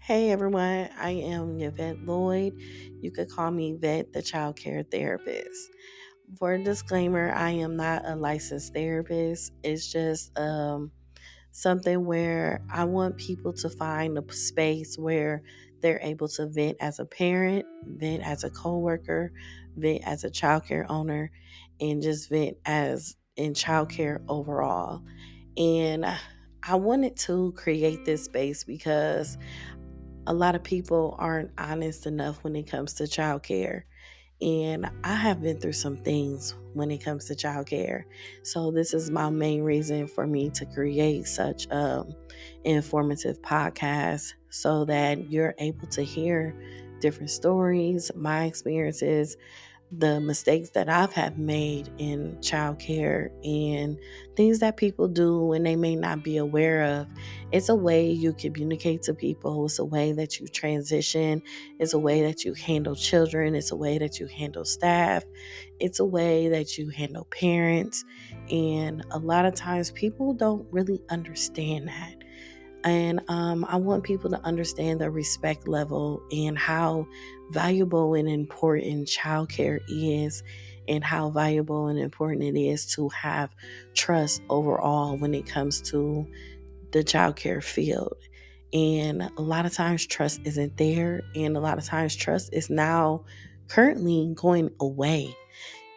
Hey everyone, I am Yvette Lloyd. You could call me Vette, the Childcare Therapist. For a disclaimer, I am not a licensed therapist. It's just something where I want people to find a space where they're able to vent as a parent, vent as a coworker, vent as a childcare owner, and just vent as in childcare overall. And I wanted to create this space because a lot of people aren't honest enough when it comes to childcare. And I have been through some things when it comes to childcare. So this is my main reason for me to create such informative podcast so that you're able to hear different stories, my experiences, the mistakes that I've have made in childcare and things that people do and they may not be aware of. It's a way you communicate to people. It's a way that you transition. It's a way that you handle children. It's a way that you handle staff. It's a way that you handle parents. And a lot of times people don't really understand that. And I want people to understand the respect level and how valuable and important childcare is, and how valuable and important it is to have trust overall when it comes to the childcare field. And a lot of times, trust isn't there, and a lot of times, trust is now currently going away.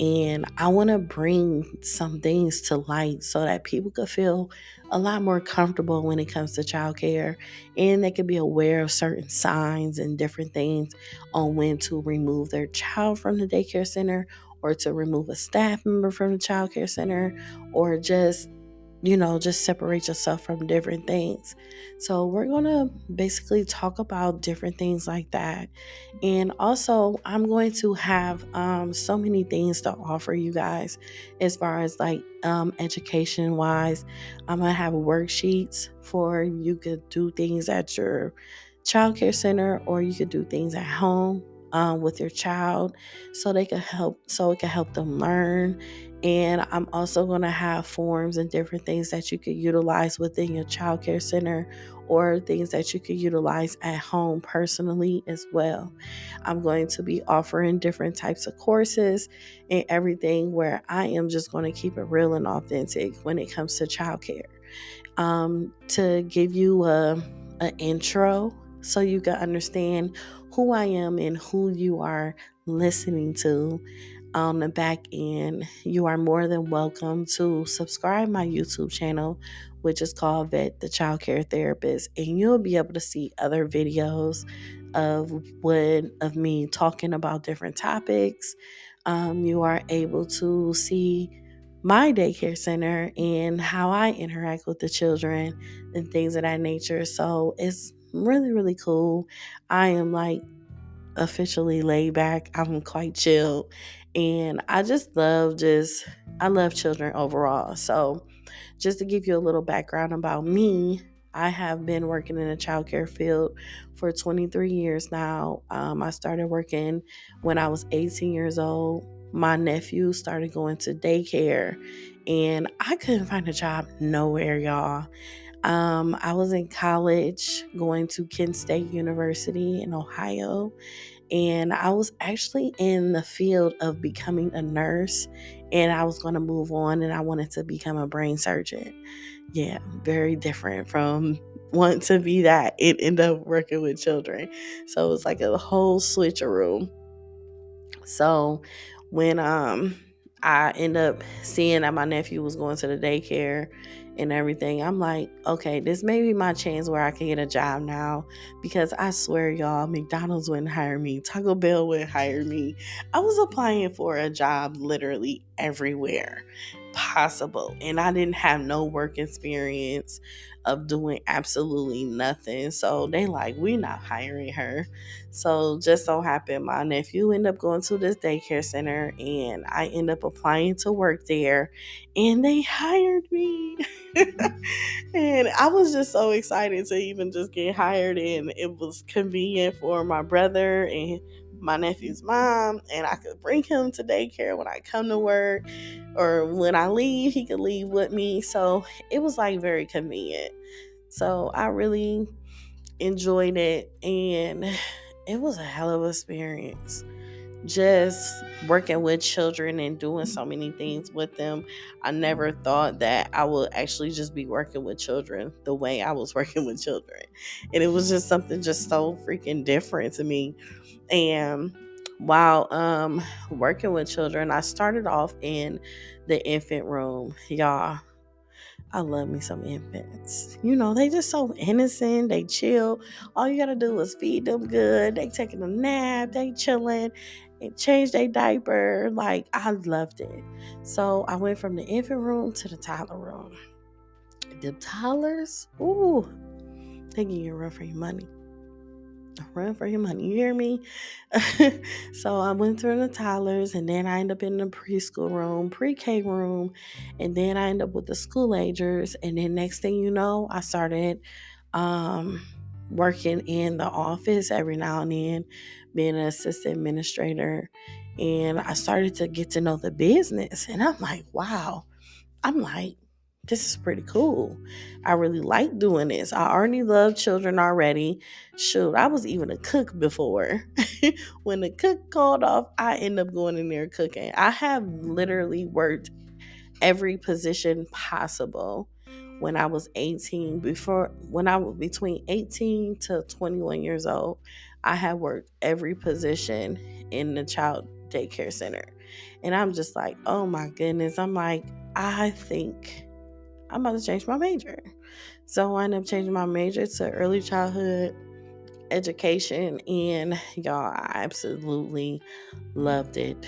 And I want to bring some things to light so that people could feel a lot more comfortable when it comes to childcare, and they could be aware of certain signs and different things on when to remove their child from the daycare center, or to remove a staff member from the childcare center, or just separate yourself from different things. So we're going to basically talk about different things like that. And also, I'm going to have so many things to offer you guys as far as like education wise. I'm going to have worksheets for you could do things at your childcare center, or you could do things at home with your child, so it can help them learn. And I'm also going to have forms and different things that you could utilize within your childcare center, or things that you could utilize at home personally as well. I'm going to be offering different types of courses and everything, where I am just going to keep it real and authentic when it comes to childcare. To give you an intro so you can understand who I am and who you are listening to on the back end, you are more than welcome to subscribe my YouTube channel, which is called Vette, the Childcare Therapist, and you'll be able to see other videos of me talking about different topics. You are able to see my daycare center and how I interact with the children and things of that nature. So it's really, really cool. I am like officially laid back. I'm quite chill. And I love children overall. So just to give you a little background about me, I have been working in the childcare field for 23 years now. I started working when I was 18 years old. My nephew started going to daycare, and I couldn't find a job nowhere, y'all. I was in college going to Kent State University in Ohio, and I was actually in the field of becoming a nurse, and I was going to move on, and I wanted to become a brain surgeon. Yeah, very different from wanting to be that and end up working with children. So it was like a whole switcheroo. So when I end up seeing that my nephew was going to the daycare and everything, I'm like, okay, this may be my chance where I can get a job now, because I swear, y'all, McDonald's wouldn't hire me, Taco Bell wouldn't hire me. I was applying for a job literally everywhere possible, and I didn't have no work experience of doing absolutely nothing. So they like, we're not hiring her. So just so happened my nephew ended up going to this daycare center, and I ended up applying to work there, and they hired me. And I was just so excited to even just get hired, and it was convenient for my brother and my nephew's mom, and I could bring him to daycare when I come to work, or when I leave he could leave with me. So it was like very convenient. So I really enjoyed it, and it was a hell of an experience. Just working with children and doing so many things with them. I never thought that I would actually just be working with children the way I was working with children. And it was just something just so freaking different to me. And while working with children, I started off in the infant room. Y'all, I love me some infants. They just so innocent. They chill. All you gotta do is feed them good. They taking a nap. They chilling and change their diaper. Like, I loved it. So I went from the infant room to the toddler room. The toddlers, ooh, they give you a run for your money. Run for your money. You hear me? So I went through the toddlers, and then I ended up in the preschool room, pre-K room, and then I ended up with the school agers. And then next thing you know, I started um, working in the office every now and then, being an assistant administrator. And I started to get to know the business. And I'm like, this is pretty cool. I really like doing this. I already love children already. Shoot, I was even a cook before. When the cook called off, I end up going in there cooking. I have literally worked every position possible when I was 18. When I was between 18 to 21 years old, I had worked every position in the child daycare center. And I'm just like, oh my goodness. I'm like, I think I'm about to change my major. So I ended up changing my major to early childhood education, and y'all, I absolutely loved it.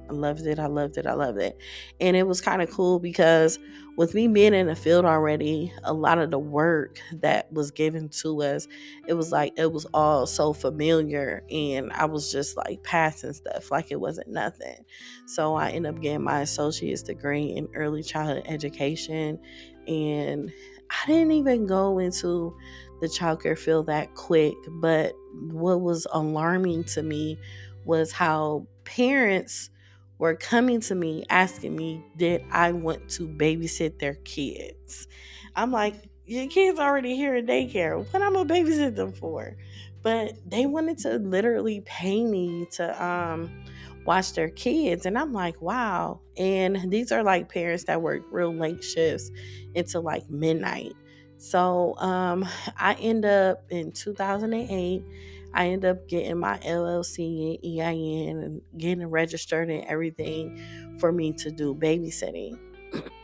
I loved it. I loved it. I loved it. And it was kind of cool because with me being in the field already, a lot of the work that was given to us, it was like it was all so familiar, and I was just like passing stuff like it wasn't nothing. So I ended up getting my associate's degree in early childhood education, and I didn't even go into the childcare field that quick, but what was alarming to me was how parents were coming to me asking me, did I want to babysit their kids? I'm like, your kids already here at daycare. What I'm gonna babysit them for? But they wanted to literally pay me to watch their kids. And I'm like, wow. And these are like parents that work real late shifts into like midnight. So I end up in 2008, I end up getting my LLC and EIN and getting registered and everything for me to do babysitting.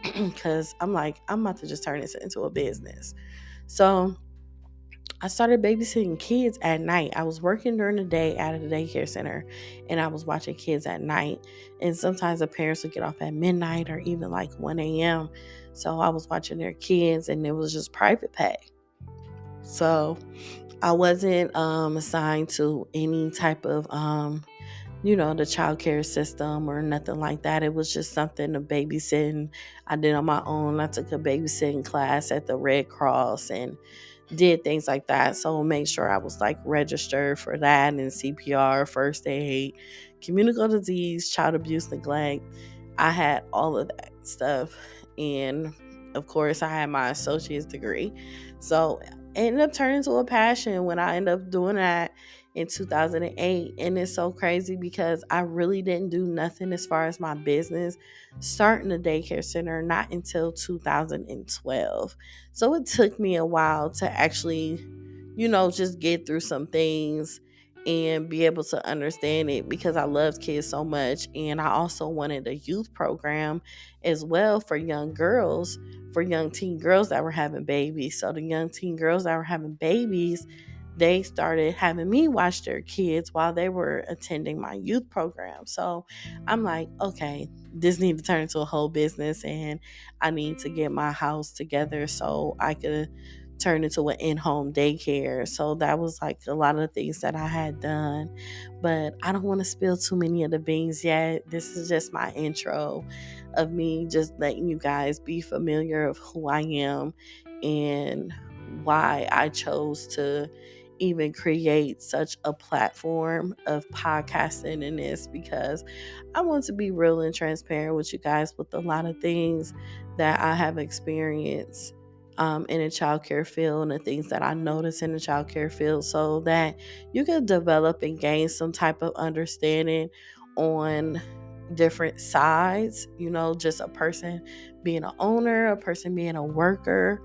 Because I'm like, I'm about to just turn this into a business. So I started babysitting kids at night. I was working during the day at a daycare center, and I was watching kids at night. And sometimes the parents would get off at midnight or even like 1 a.m. So I was watching their kids, and it was just private pay. So I wasn't assigned to any type of the childcare system or nothing like that. It was just something to babysitting I did on my own. I took a babysitting class at the Red Cross and did things like that. So make sure I was like registered for that, and CPR, first aid, communicable disease, child abuse, neglect. I had all of that stuff. And of course, I had my associate's degree. So it ended up turning into a passion when I ended up doing that in 2008. And it's so crazy because I really didn't do nothing as far as my business starting the daycare center not until 2012. So it took me a while to actually, just get through some things and be able to understand it because I loved kids so much. And I also wanted a youth program as well for young girls, for young teen girls that were having babies. So the young teen girls that were having babies, they started having me watch their kids while they were attending my youth program. So I'm like, okay, this needs to turn into a whole business, and I need to get my house together so I could turn into an in-home daycare. So that was like a lot of the things that I had done. But I don't want to spill too many of the beans yet. This is just my intro of me just letting you guys be familiar of who I am and why I chose to even create such a platform of podcasting in this, because I want to be real and transparent with you guys with a lot of things that I have experienced in the childcare field and the things that I notice in the childcare field, so that you can develop and gain some type of understanding on different sides, just a person being an owner, a person being a worker,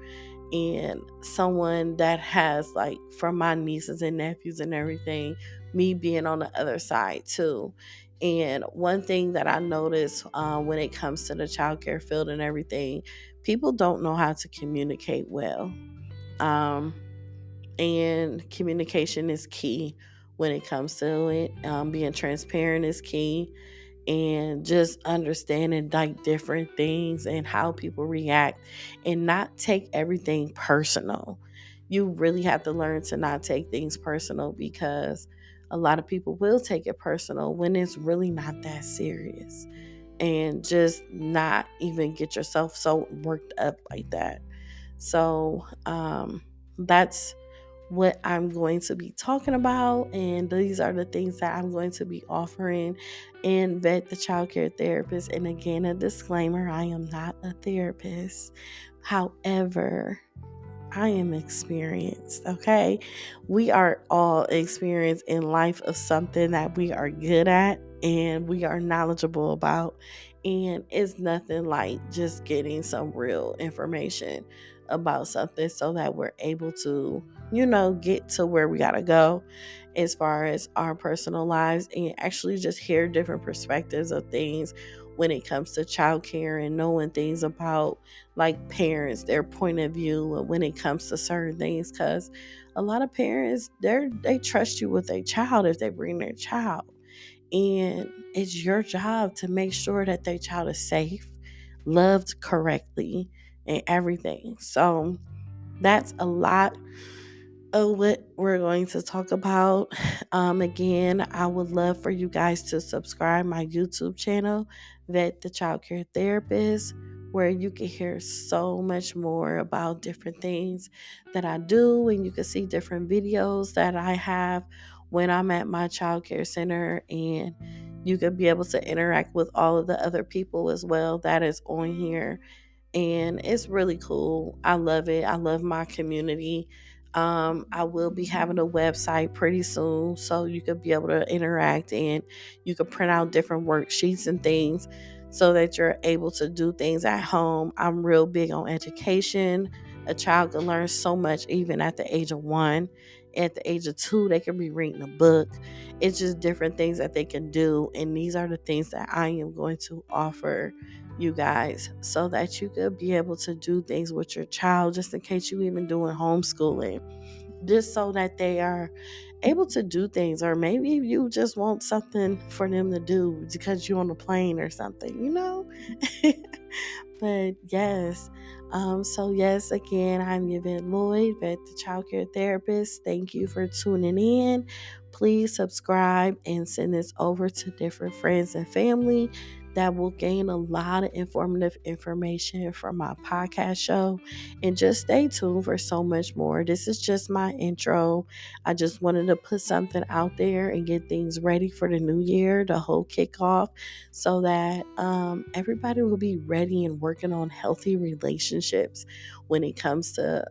and someone that has, like, from my nieces and nephews and everything, me being on the other side too. And one thing that I notice when it comes to the childcare field and everything, people don't know how to communicate well. Um, and communication is key when it comes to it. Being transparent is key, and just understanding like different things and how people react, and not take everything personal. You really have to learn to not take things personal, because a lot of people will take it personal when it's really not that serious, and just not even get yourself so worked up like that. So that's what I'm going to be talking about. And these are the things that I'm going to be offering in Vet the Childcare Therapist. And again, a disclaimer, I am not a therapist. However, I am experienced, okay? We are all experienced in life of something that we are good at and we are knowledgeable about. And it's nothing like just getting some real information about something so that we're able to, get to where we got to go as far as our personal lives, and actually just hear different perspectives of things when it comes to childcare, and knowing things about like parents, their point of view when it comes to certain things. Because a lot of parents, they trust you with a child if they bring their child, and it's your job to make sure that their child is safe, loved correctly, and everything. So that's a lot of what we're going to talk about. Again, I would love for you guys to subscribe my YouTube channel, Vet the Childcare Therapist, where you can hear so much more about different things that I do, and you can see different videos that I have when I'm at my childcare center, and you could be able to interact with all of the other people as well that is on here, and it's really cool. I love it. I love my community. I will be having a website pretty soon, so you could be able to interact, and you could print out different worksheets and things so that you're able to do things at home. I'm real big on education. A child can learn so much even at the age of 1. At the age of 2, they can be reading a book. It's just different things that they can do, and these are the things that I am going to offer you guys, so that you could be able to do things with your child, just in case you even doing homeschooling, just so that they are able to do things. Or maybe you just want something for them to do because you're on a plane or something. But yes, so yes, again, I'm Yvette Lloyd, Vet the Childcare Therapist. Thank you for tuning in. Please subscribe and send this over to different friends and family that will gain a lot of informative information from my podcast show. And just stay tuned for so much more. This is just my intro. I just wanted to put something out there and get things ready for the new year, the whole kickoff, so that everybody will be ready and working on healthy relationships when it comes to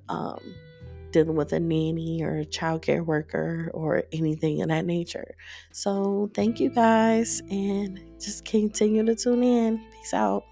dealing with a nanny or a childcare worker or anything of that nature. So thank you guys, and just continue to tune in. Peace out.